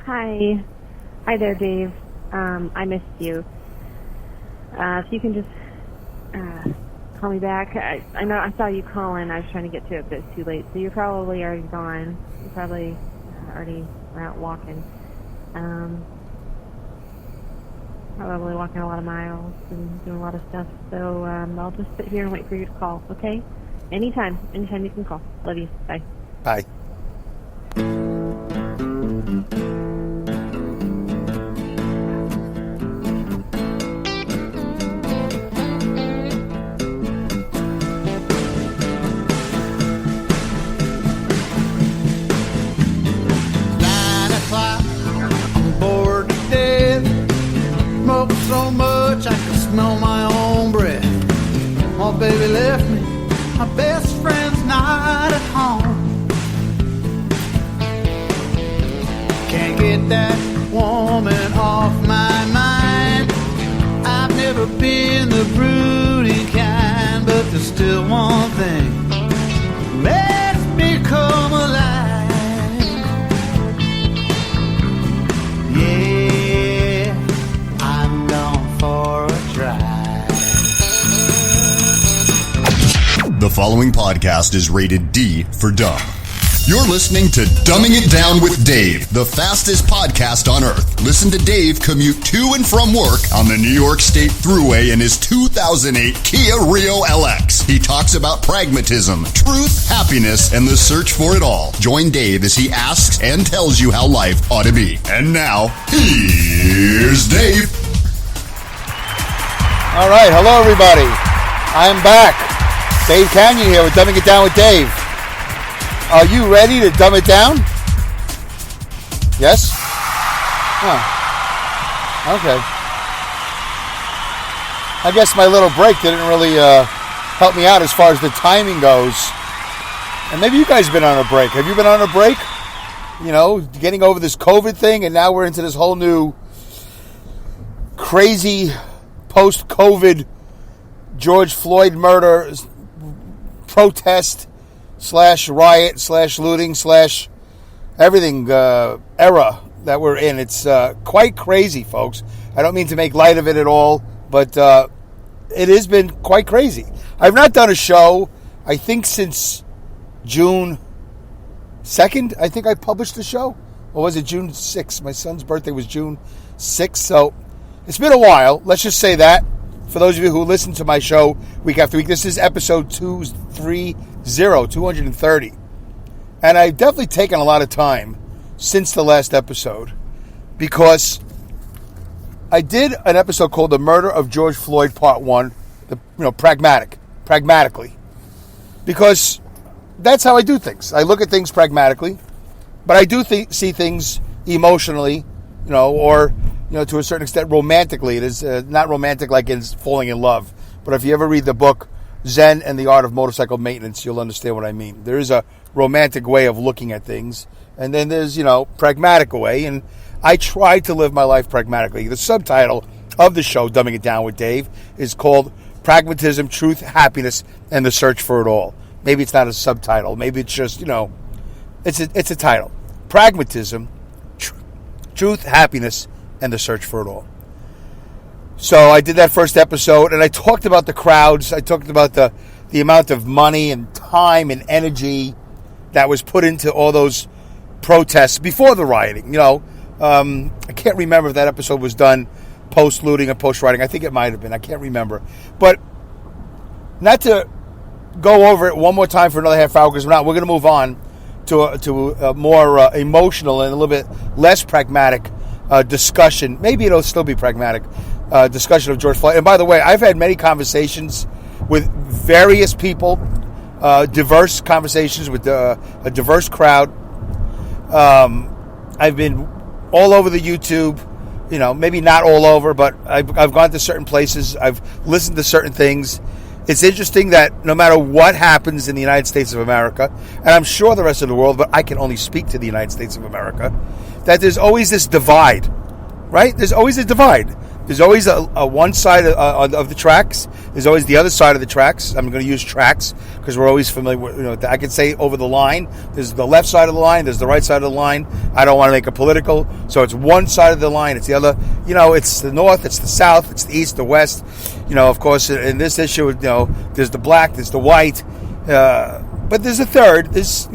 Hi. Hi there, Dave. I missed you. If you can just call me back. I know I saw you calling. I was trying to get to it, but it's too late. So you're probably already gone. You're probably already out walking. Probably walking a lot of miles and doing a lot of stuff. So I'll just sit here and wait for you to call, okay? Anytime you can call. Love you. Bye. Bye. So much I can smell my own breath. My baby left me, my best friend's not at home. Can't get that woman off my mind. I've never been the broody kind, but there's still one thing makes me come alive. Yeah, the following podcast is rated D for dumb. You're listening to Dumbing It Down with Dave, the fastest podcast on earth. Listen to Dave commute to and from work on the New York State Thruway in his 2008 Kia Rio LX. He talks about pragmatism, truth, happiness, and the search for it all. Join Dave as he asks and tells you how life ought to be. And now, here's Dave. All right, hello everybody. I'm back. Dave Canyon here with Dumbing It Down with Dave. Are you ready to dumb it down? Yes? Huh. Okay. I guess my little break didn't really help me out as far as the timing goes. And maybe you guys have been on a break. Have you been on a break? You know, getting over this COVID thing, and now we're into this whole new crazy post-COVID George Floyd murder protest / riot / looting / everything era that we're in. It's quite crazy, folks. I don't mean to make light of it at all, but it has been quite crazy. I've not done a show, I think, since June 2nd. I think I published the show. Or was it June 6th? My son's birthday was June 6th, so it's been a while. Let's just say that. For those of you who listen to my show week after week, this is episode 230. And I've definitely taken a lot of time since the last episode because I did an episode called The Murder of George Floyd Part 1, pragmatically. Because that's how I do things. I look at things pragmatically, but I do see things emotionally, or to a certain extent, romantically. It is not romantic like in falling in love. But if you ever read the book, Zen and the Art of Motorcycle Maintenance, you'll understand what I mean. There is a romantic way of looking at things. And then there's, pragmatic way. And I try to live my life pragmatically. The subtitle of the show, Dumbing It Down with Dave, is called Pragmatism, Truth, Happiness, and the Search for It All. Maybe it's not a subtitle. Maybe it's just, it's a title. Pragmatism, Truth, Happiness, and the Search for It All. So I did that first episode, and I talked about the crowds. I talked about the amount of money and time and energy that was put into all those protests before the rioting. I can't remember if that episode was done post-looting or post-rioting. I think it might have been. I can't remember. But not to go over it one more time for another half hour, because we're going to move on to a more emotional and a little bit less pragmatic discussion. Maybe it'll still be pragmatic. Discussion of George Floyd. And by the way, I've had many conversations with various people, diverse conversations with a diverse crowd. I've been all over the YouTube, maybe not all over, but I've gone to certain places. I've listened to certain things. It's interesting that no matter what happens in the United States of America, and I'm sure the rest of the world, but I can only speak to the United States of America, that there's always this divide, right? There's always a divide There's always a one side of the tracks. There's always the other side of the tracks. I'm going to use tracks because we're always familiar with, I could say over the line. There's the left side of the line. There's the right side of the line. I don't want to make it political. So it's one side of the line. It's the other. It's the north. It's the south. It's the east, the west. Of course, in this issue, there's the black. There's the white. But there's a third. There's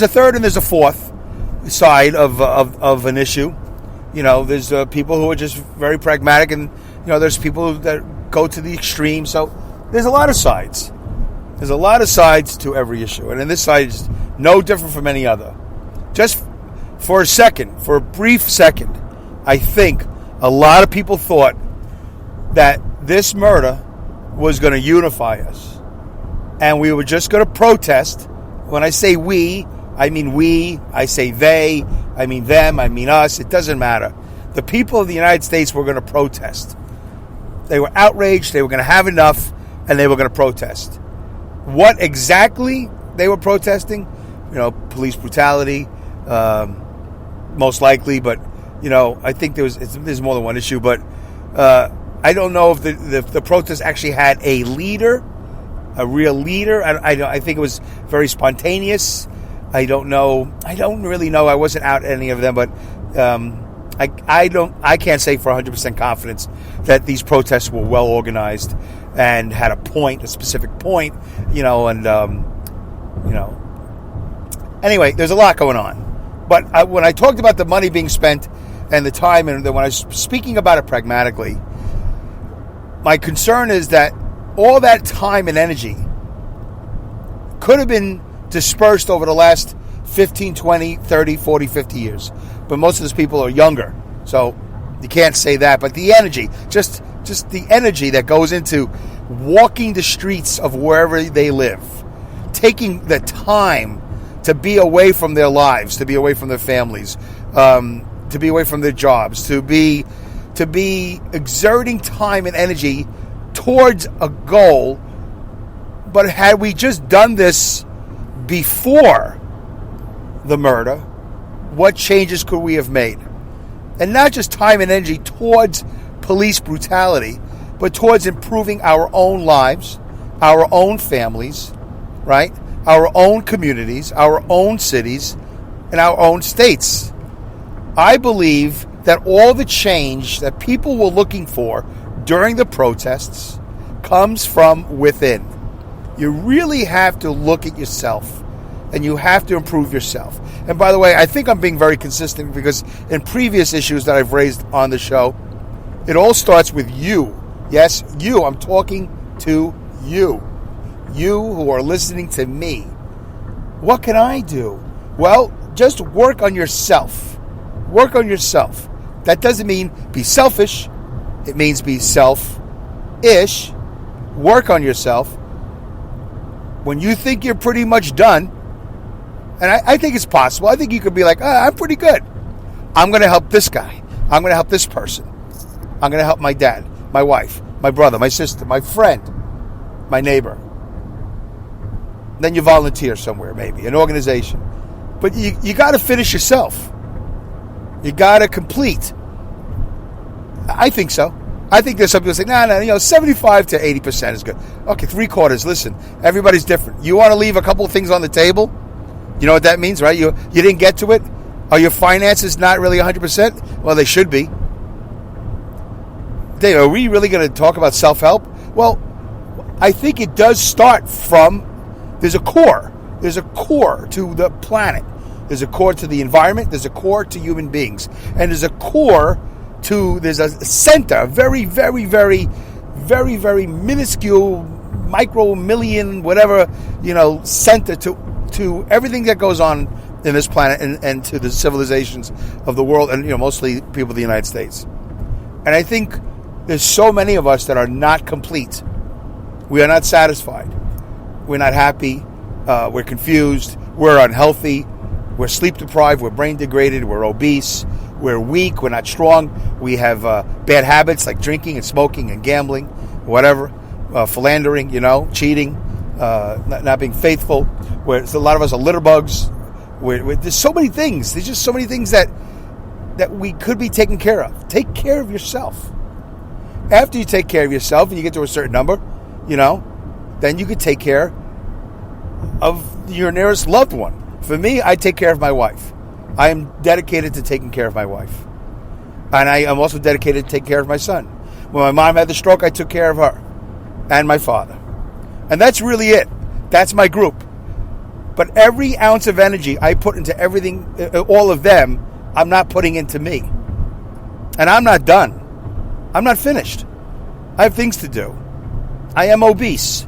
a third and there's a fourth side of an issue. There's people who are just very pragmatic, and there's people that go to the extreme. So there's a lot of sides. There's a lot of sides to every issue, and this side is no different from any other. Just for a brief second, I think a lot of people thought that this murder was going to unify us, and we were just going to protest. When I say we, I mean we. I say they. I mean them. I mean us. It doesn't matter. The people of the United States were going to protest. They were outraged. They were going to have enough, and they were going to protest. What exactly they were protesting? Police brutality, most likely. But I think there's more than one issue. But I don't know if the protest actually had a leader, a real leader. I think it was very spontaneous. I don't know. I don't really know. I wasn't out at any of them, but I can't say for 100% confidence that these protests were well organized and had a specific point. Anyway, there's a lot going on. But when I talked about the money being spent and the time, and when I was speaking about it pragmatically, my concern is that all that time and energy could have been dispersed over the last 15, 20, 30, 40, 50 years. But most of those people are younger, so you can't say that. But the energy, just the energy that goes into walking the streets of wherever they live, taking the time to be away from their lives, to be away from their families, to be away from their jobs, to be exerting time and energy towards a goal. But had we just done this before the murder, what changes could we have made? And not just time and energy towards police brutality, but towards improving our own lives, our own families, right? Our own communities, our own cities, and our own states. I believe that all the change that people were looking for during the protests comes from within. You really have to look at yourself, and you have to improve yourself. And by the way, I think I'm being very consistent, because in previous issues that I've raised on the show, it all starts with you. Yes, you. I'm talking to you. You who are listening to me. What can I do? Well, just work on yourself. Work on yourself. That doesn't mean be selfish. It means be self-ish. Work on yourself. When you think you're pretty much done, and I think it's possible. I think you could be like, I'm pretty good. I'm going to help this guy. I'm going to help this person. I'm going to help my dad, my wife, my brother, my sister, my friend, my neighbor. Then you volunteer somewhere, maybe, an organization. But you got to finish yourself. You got to complete. I think so. I think there's some people say, no, 75 to 80% is good. Okay, 3/4. Listen, everybody's different. You want to leave a couple of things on the table? You know what that means, right? You didn't get to it? Are your finances not really 100%? Well, they should be. Dave, are we really going to talk about self-help? Well, I think it does start from, there's a core. There's a core to the planet. There's a core to the environment. There's a core to human beings. And there's a core there's a center, a very, very, very, very, very minuscule, micro, million, whatever, center to everything that goes on in this planet and to the civilizations of the world, and mostly people of the United States. And I think there's so many of us that are not complete. We are not satisfied. We're not happy. We're confused. We're unhealthy. We're sleep deprived. We're brain degraded. We're obese. We're weak. We're not strong. We have bad habits like drinking and smoking and gambling, whatever, philandering, cheating, not being faithful. A lot of us are litter bugs. There's so many things. There's just so many things that we could be taking care of. Take care of yourself. after you take care of yourself and you get to a certain number, then you could take care of your nearest loved one. For me, I take care of my wife. I am dedicated to taking care of my wife. And I am also dedicated to taking care of my son. When my mom had the stroke, I took care of her and my father. And that's really it. That's my group. But every ounce of energy I put into everything, all of them, I'm not putting into me. And I'm not done. I'm not finished. I have things to do. I am obese.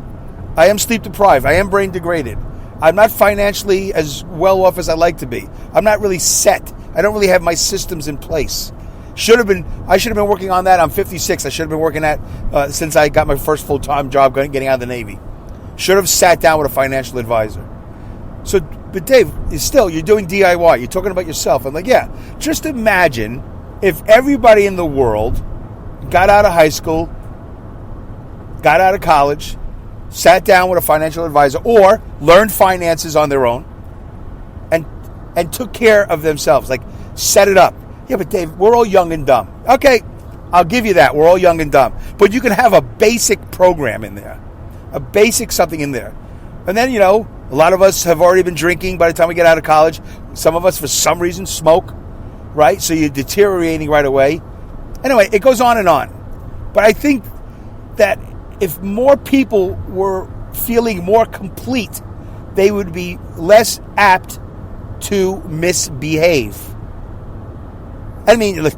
I am sleep deprived. I am brain degraded. I'm not financially as well off as I'd like to be. I'm not really set. I don't really have my systems in place. I should have been working on that. I'm 56. I should have been working at since I got my first full-time job getting out of the Navy. Should have sat down with a financial advisor. So, but Dave, you're doing DIY. You're talking about yourself. I'm like, yeah, just imagine if everybody in the world got out of high school, got out of college, sat down with a financial advisor, or learned finances on their own and took care of themselves, like set it up. Yeah, but Dave, we're all young and dumb. Okay, I'll give you that. We're all young and dumb. But you can have a basic program in there, a basic something in there. And then, a lot of us have already been drinking by the time we get out of college. Some of us, for some reason, smoke, right? So you're deteriorating right away. Anyway, it goes on and on. But I think that if more people were feeling more complete, they would be less apt to misbehave. I mean, look,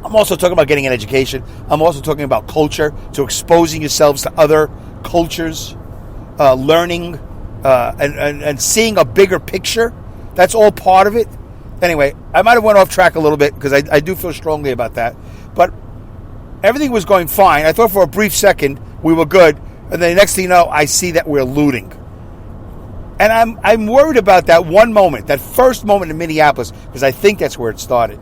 I'm also talking about getting an education. I'm also talking about culture, to exposing yourselves to other cultures, learning, and seeing a bigger picture. That's all part of it. Anyway, I might have went off track a little bit because I do feel strongly about that. But everything was going fine. I thought for a brief second we were good, and then the next thing you know, I see that we're looting. And I'm worried about that one moment, that first moment in Minneapolis, because I think that's where it started.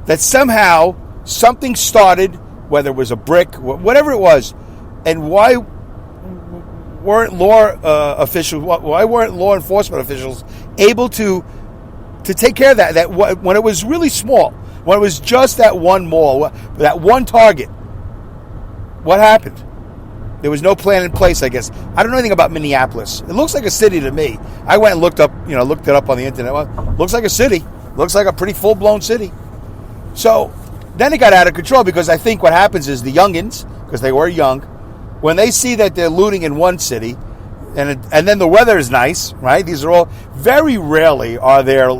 That somehow something started, whether it was a brick, whatever it was, and why weren't why weren't law enforcement officials able to take care of that when it was really small, when it was just that one mall, that one target? What happened? There was no plan in place, I guess. I don't know anything about Minneapolis. It looks like a city to me. I went and looked it up on the internet. Well, looks like a city. Looks like a pretty full-blown city. So then it got out of control, because I think what happens is the youngins, because they were young, when they see that they're looting in one city, and then the weather is nice, right? These are all, very rarely are there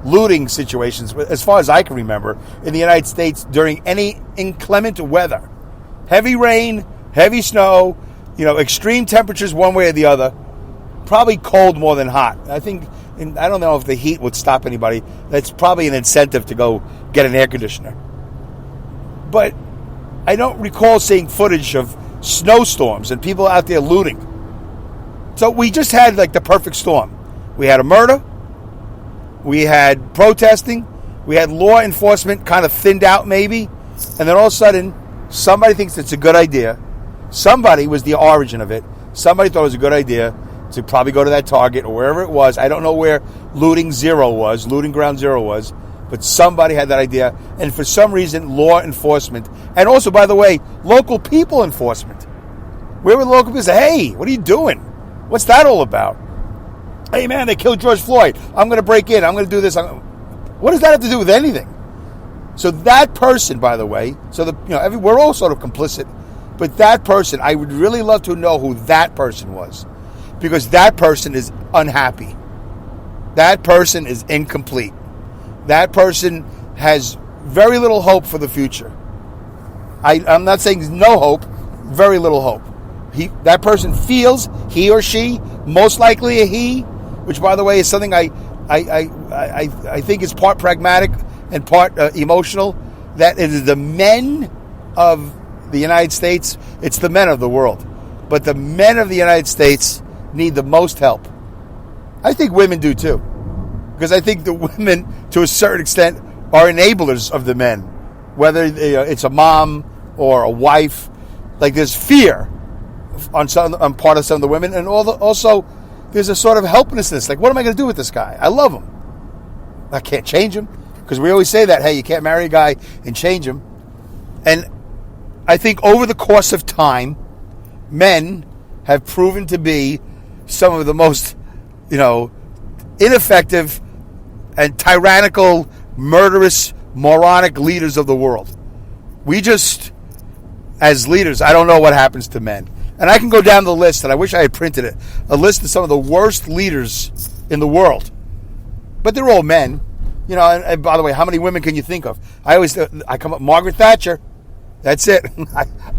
looting situations, as far as I can remember, in the United States during any inclement weather. Heavy rain, heavy snow, extreme temperatures one way or the other. Probably cold more than hot. I don't know if the heat would stop anybody. That's probably an incentive to go get an air conditioner. But I don't recall seeing footage of snowstorms and people out there looting. So we just had like the perfect storm. We had a murder. We had protesting. We had law enforcement kind of thinned out maybe. And then all of a sudden, somebody thinks it's a good idea. Somebody was the origin of it. Somebody thought it was a good idea to probably go to that Target or wherever it was. I don't know where looting ground zero was, but somebody had that idea. And for some reason, law enforcement, and also, by the way, local people enforcement. Where were the local people? Hey, what are you doing? What's that all about? Hey, man, they killed George Floyd. I'm going to break in. I'm going to do this. What does that have to do with anything? So that person, by the way, we're all sort of complicit, but that person, I would really love to know who that person was, because that person is unhappy. That person is incomplete. That person has very little hope for the future. I'm not saying no hope, very little hope. That person feels, he or she, most likely a he, which, by the way, is something I think is part pragmatic and part emotional, that it is the men of the United States, it's the men of the world, but the men of the United States need the most help. I think women do too, because I think the women, to a certain extent, are enablers of the men, whether it's a mom or a wife. Like, there's fear on part of some of the women, and also there's a sort of helplessness. Like, what am I going to do with this guy? I love him. I can't change him, because we always say that, hey, you can't marry a guy and change him. And I think over the course of time, men have proven to be some of the most, ineffective and tyrannical, murderous, moronic leaders of the world. We just, as leaders, I don't know what happens to men. And I can go down the list, and I wish I had printed it, a list of some of the worst leaders in the world. But they're all men. And by the way, how many women can you think of? I come up, Margaret Thatcher. That's it.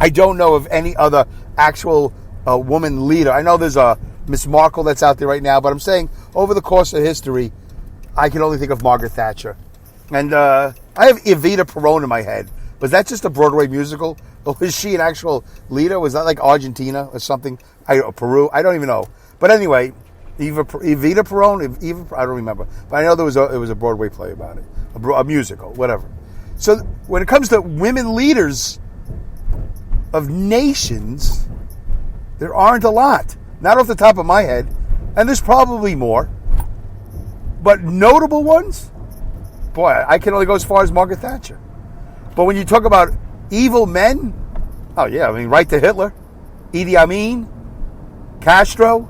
I don't know of any other actual woman leader. I know there's a Miss Markle that's out there right now, but I'm saying over the course of history, I can only think of Margaret Thatcher. And I have Evita Peron in my head. Was that just a Broadway musical? Or was she an actual leader? Was that like Argentina or something? Peru? I don't even know. But anyway, Evita Peron? I don't remember. But I know it was a Broadway play about it. A musical, whatever. So when it comes to women leaders of nations, there aren't a lot. Not off the top of my head. And there's probably more. But notable ones? Boy, I can only go as far as Margaret Thatcher. But when you talk about evil men, oh yeah, right to Hitler, Idi Amin, Castro,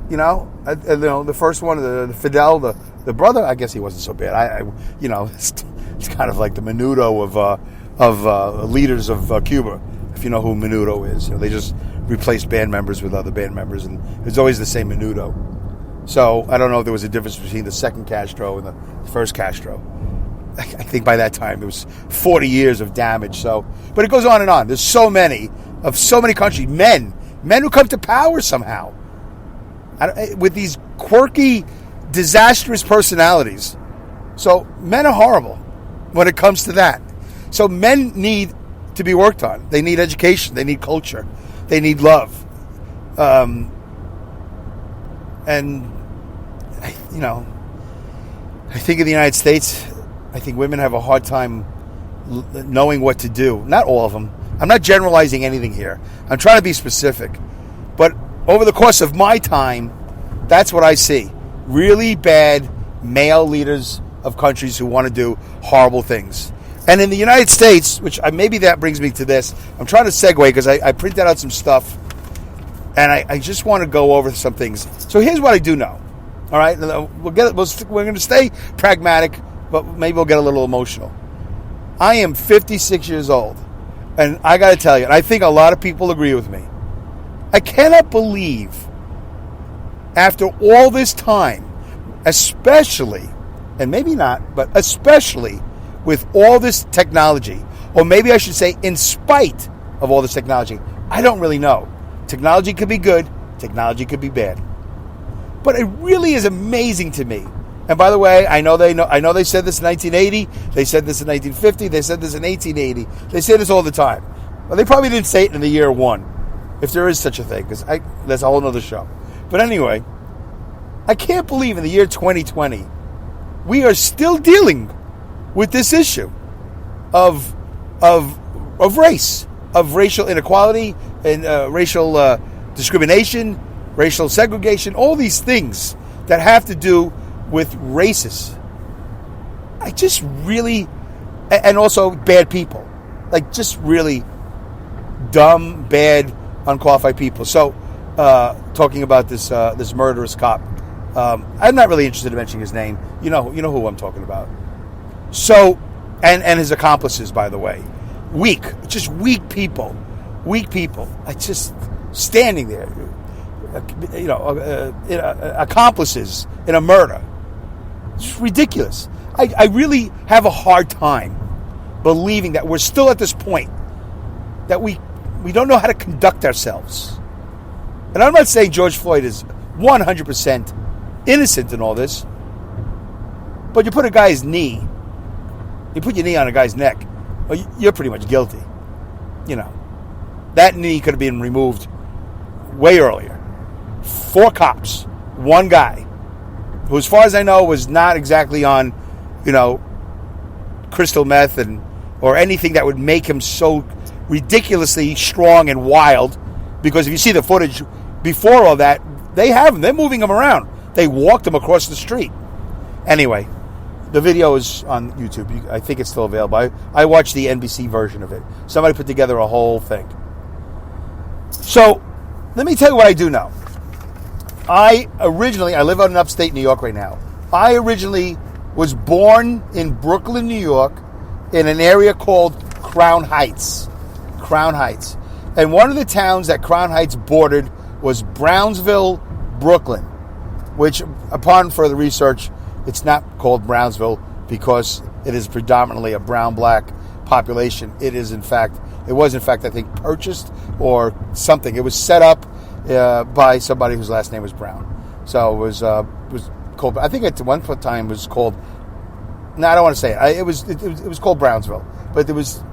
the first one, the Fidel, the brother, I guess he wasn't so bad. It's kind of like the Menudo of leaders of Cuba, if you know who Menudo is. They just replace band members with other band members, and it's always the same Menudo. So I don't know if there was a difference between the second Castro and the first Castro. I think by that time there was 40 years of damage. So, but it goes on and on. There's so many countries, men who come to power somehow with these quirky, disastrous personalities. So men are horrible when it comes to that. So men need to be worked on. They need education. They need culture. They need love. And I think in the United States, I think women have a hard time knowing what to do. Not all of them. I'm not generalizing anything here. I'm trying to be specific. But over the course of my time, that's what I see. Really bad male leaders of countries who want to do horrible things. And in the United States, which maybe that brings me to this, I'm trying to segue because I printed out some stuff and I just want to go over some things. So here's what I do know. All right, we're going to stay pragmatic, but maybe we'll get a little emotional. I am 56 years old, and I got to tell you, and I think a lot of people agree with me, I cannot believe, after all this time, especially, and maybe not, but especially with all this technology, or maybe I should say in spite of all this technology, I don't really know. Technology could be good, technology could be bad. But it really is amazing to me. And by the way, I know they said this in 1980, they said this in 1950, they said this in 1880. They say this all the time. Well, they probably didn't say it in the year one, if there is such a thing, because that's a whole other show. But anyway, I can't believe in the year 2020, we are still dealing with this issue of race, of racial inequality and racial discrimination, racial segregation, all these things that have to do with races. I just really, and also bad people, like just really dumb, bad, unqualified people. So, talking about this murderous cop, I'm not really interested in mentioning his name. You know who I'm talking about. So, and his accomplices, by the way, just weak people. I just standing there. Accomplices in a murder. It's ridiculous. I really have a hard time believing that we're still at this point that we don't know how to conduct ourselves. And I'm not saying George Floyd is 100% innocent in all this, but you put you put your knee on a guy's neck, well, you're pretty much guilty. That knee could have been removed way earlier. 4 cops, 1 guy, who as far as I know was not exactly on, crystal meth or anything that would make him so ridiculously strong and wild, because if you see the footage before all that, they're moving him around. They walked him across the street. Anyway, The video is on YouTube. I think it's still available. I watched the NBC version of it. Somebody put together a whole thing. So, let me tell you what I do know. I live out in upstate New York right now. I originally was born in Brooklyn, New York, in an area called Crown Heights. Crown Heights. And one of the towns that Crown Heights bordered was Brownsville, Brooklyn, which, upon further research, it's not called Brownsville because it is predominantly a brown-black population. It was in fact, I think, purchased or something. It was set up by somebody whose last name was Brown. So it was called, I think at one time was called, no, I don't want to say it. It was called Brownsville, but there was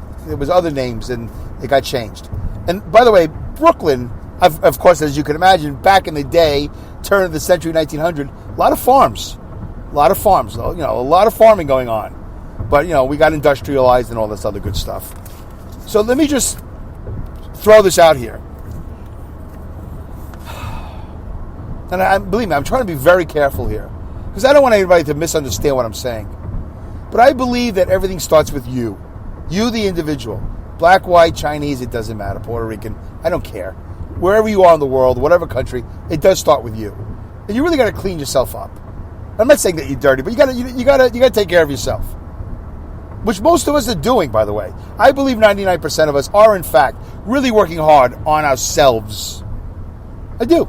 other names and it got changed. And by the way, Brooklyn, of course, as you can imagine, back in the day, turn of the century, 1900, a lot of farms, a lot of farming going on. But, we got industrialized and all this other good stuff. So let me just throw this out here. And believe me, I'm trying to be very careful here because I don't want anybody to misunderstand what I'm saying. But I believe that everything starts with you. You, the individual. Black, white, Chinese, it doesn't matter. Puerto Rican, I don't care. Wherever you are in the world, whatever country, it does start with you. And you really got to clean yourself up. I'm not saying that you're dirty, but you got to take care of yourself. Which most of us are doing, by the way. I believe 99% of us are, in fact, really working hard on ourselves. I do.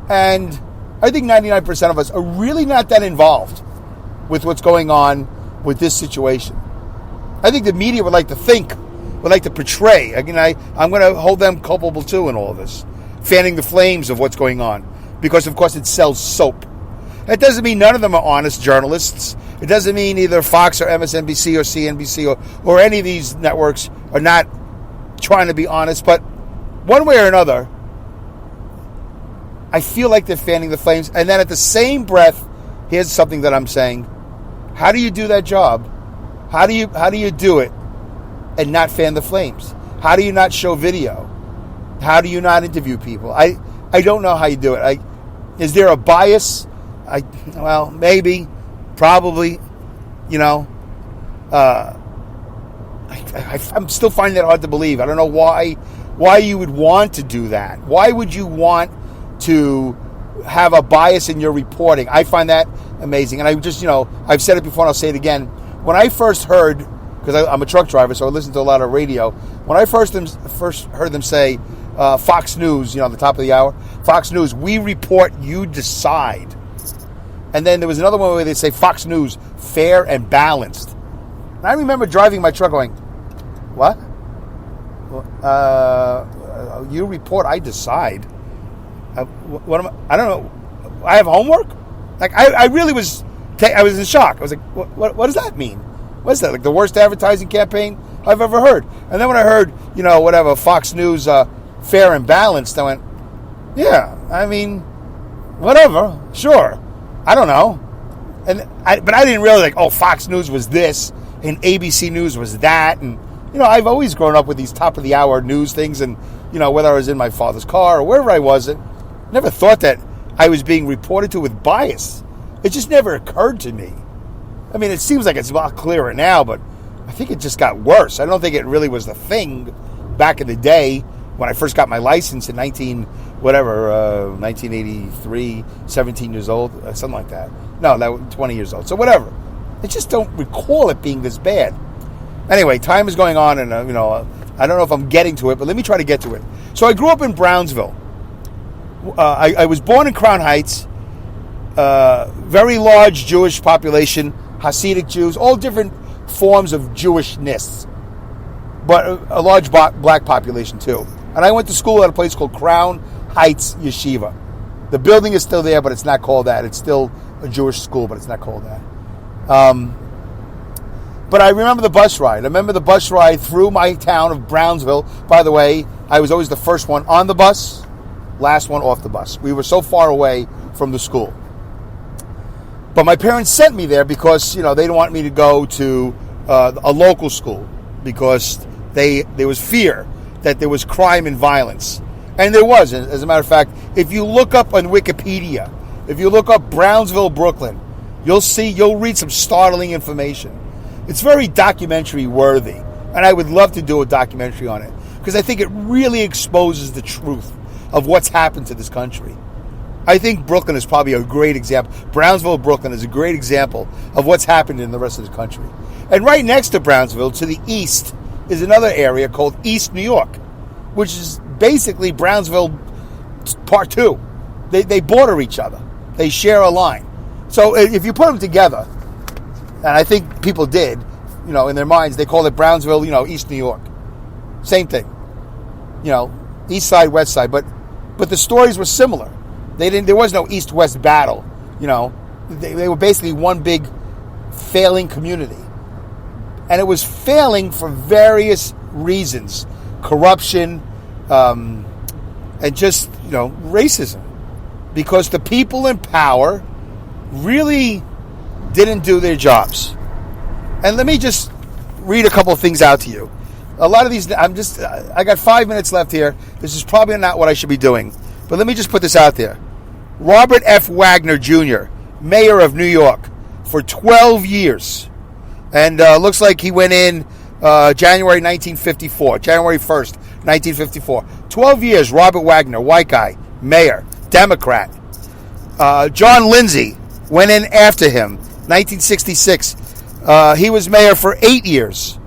And I think 99% of us are really not that involved with what's going on with this situation. I think the media would like to portray. Again, I'm going to hold them culpable too in all of this. Fanning the flames of what's going on. Because, of course, it sells soap. That doesn't mean none of them are honest journalists. It doesn't mean either Fox or MSNBC or CNBC or any of these networks are not trying to be honest. But one way or another, I feel like they're fanning the flames. And then at the same breath, here's something that I'm saying. How do you do that job? How do you do it and not fan the flames? How do you not show video? How do you not interview people? I don't know how you do it. Is there a bias? Well, maybe, probably, I'm still finding that hard to believe. I don't know why you would want to do that. Why would you want to have a bias in your reporting? I find that amazing. And I've said it before and I'll say it again. When I first heard, because I'm a truck driver, so I listen to a lot of radio. When I first heard them say, Fox News, the top of the hour, Fox News, we report, you decide. And then there was another one where they say Fox News, fair and balanced. And I remember driving my truck going, what? You report, I decide. What am I don't know. I have homework? I really was, I was in shock. I was like, what does that mean? What's that? Like the worst advertising campaign I've ever heard. And then when I heard, Fox News, fair and balanced, I went, yeah, whatever, sure. I don't know. But I didn't really Fox News was this and ABC News was that. And, I've always grown up with these top of the hour news things. And, whether I was in my father's car or wherever I was, never thought that I was being reported to with bias. It just never occurred to me. It seems like it's a lot clearer now, but I think it just got worse. I don't think it really was the thing back in the day when I first got my license in 1983, 17 years old, something like that. No, that was 20 years old. So whatever. I just don't recall it being this bad. Anyway, time is going on, and I don't know if I'm getting to it, but let me try to get to it. So I grew up in Brownsville. I was born in Crown Heights. Very large Jewish population, Hasidic Jews, all different forms of Jewishness, but a large black population too. And I went to school at a place called Crown Heights Yeshiva. The building is still there, but it's not called that. It's still a Jewish school, but it's not called that. But I remember the bus ride. I remember the bus ride through my town of Brownsville. By the way, I was always the first one on the bus, last one off the bus. We were so far away from the school. But my parents sent me there because, they didn't want me to go to a local school because there was fear that there was crime and violence. And there was. As a matter of fact, if you look up on Wikipedia, if you look up Brownsville, Brooklyn, you'll read some startling information. It's very documentary worthy, and I would love to do a documentary on it because I think it really exposes the truth of what's happened to this country. I think Brooklyn is probably a great example. Brownsville, Brooklyn is a great example of what's happened in the rest of the country. And right next to Brownsville, to the east, is another area called East New York, which is basically Brownsville Part 2. They border each other. They share a line. So if you put them together, and I think people did, in their minds, they called it Brownsville, East New York. Same thing. East side, west side. But the stories were similar. There was no east-west battle. They were basically one big failing community. And it was failing for various reasons. Corruption, and just, racism. Because the people in power really didn't do their jobs. And let me just read a couple of things out to you. A lot of these, I got 5 minutes left here. This is probably not what I should be doing. But let me just put this out there. Robert F. Wagner, Jr., mayor of New York, for 12 years. And looks like he went in January 1954, January 1st, 1954. 12 years, Robert Wagner, white guy, mayor, Democrat. John Lindsay went in after him, 1966. He was mayor for 8 years.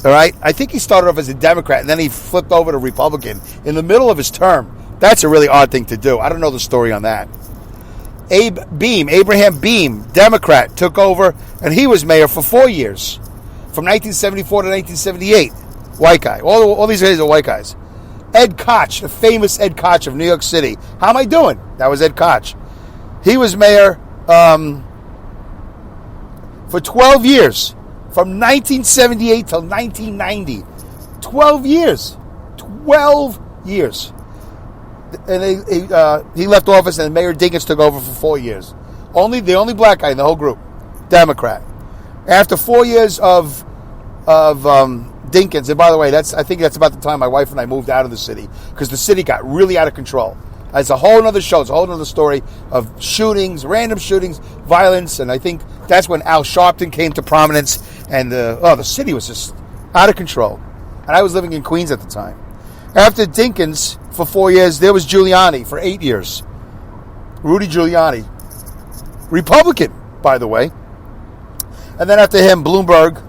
All right? I think he started off as a Democrat, and then he flipped over to Republican in the middle of his term. That's a really odd thing to do. I don't know the story on that. Abraham Beam, Democrat, took over, and he was mayor for 4 years, from 1974 to 1978. White guy. All these guys are white guys. Ed Koch, the famous Ed Koch of New York City. How am I doing? That was Ed Koch. He was mayor for 12 years, from 1978 till 1990. 12 years. 12 years. And he left office, and Mayor Dinkins took over for 4 years. The only black guy in the whole group, Democrat. After 4 years of Dinkins, and by the way, I think that's about the time my wife and I moved out of the city, because the city got really out of control. It's a whole other show. It's a whole other story of shootings, random shootings, violence, and I think that's when Al Sharpton came to prominence, and the city was just out of control. And I was living in Queens at the time. After Dinkins, for 4 years, there was Giuliani for 8 years. Rudy Giuliani. Republican, by the way. And then after him, Bloomberg.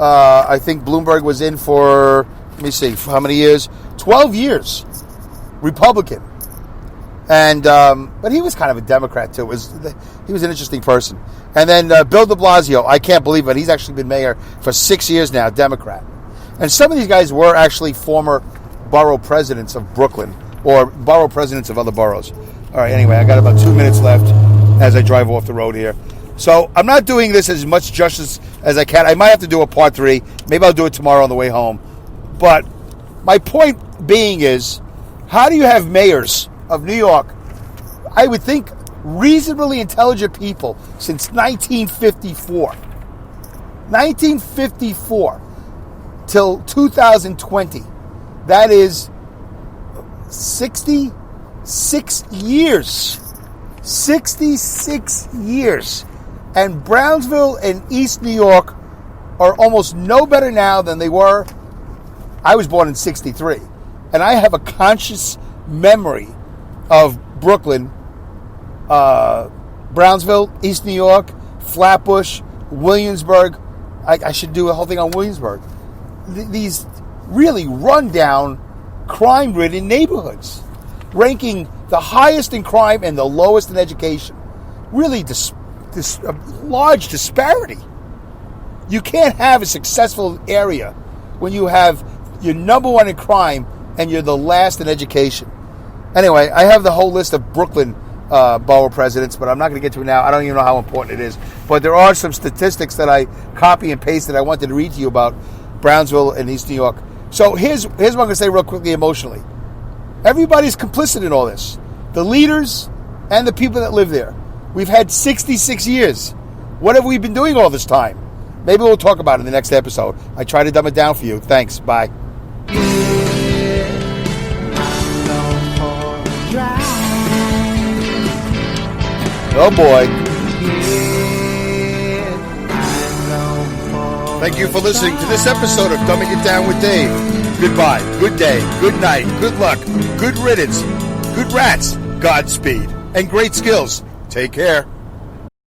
I think Bloomberg was in for, let me see, for how many years? 12 years. Republican. And but he was kind of a Democrat, too. He was an interesting person. And then Bill de Blasio, I can't believe it. He's actually been mayor for 6 years now, Democrat. And some of these guys were actually former borough presidents of Brooklyn, or borough presidents of other boroughs. All right, anyway, I got about 2 minutes left as I drive off the road here. So I'm not doing this as much justice as I can. I might have to do a part 3. Maybe I'll do it tomorrow on the way home. But my point being is, how do you have mayors of New York, I would think reasonably intelligent people, since 1954. 1954 till 2020. That is 66 years. 66 years. And Brownsville and East New York are almost no better now than they were. I was born in 63. And I have a conscious memory of Brooklyn, Brownsville, East New York, Flatbush, Williamsburg. I should do a whole thing on Williamsburg. These really run-down, crime-ridden neighborhoods, ranking the highest in crime and the lowest in education. Really a large disparity. You can't have a successful area when you have you're number one in crime and you're the last in education. Anyway, I have the whole list of Brooklyn borough presidents, but I'm not going to get to it now. I don't even know how important it is. But there are some statistics that I copy and paste that I wanted to read to you about Brownsville and East New York. So here's what I'm going to say real quickly emotionally. Everybody's complicit in all this. The leaders and the people that live there. We've had 66 years. What have we been doing all this time? Maybe we'll talk about it in the next episode. I try to dumb it down for you. Thanks. Bye. Oh boy. Thank you for listening to this episode of Dumbing It Down with Dave. Goodbye, good day, good night, good luck, good riddance, good rats, Godspeed, and great skills. Take care.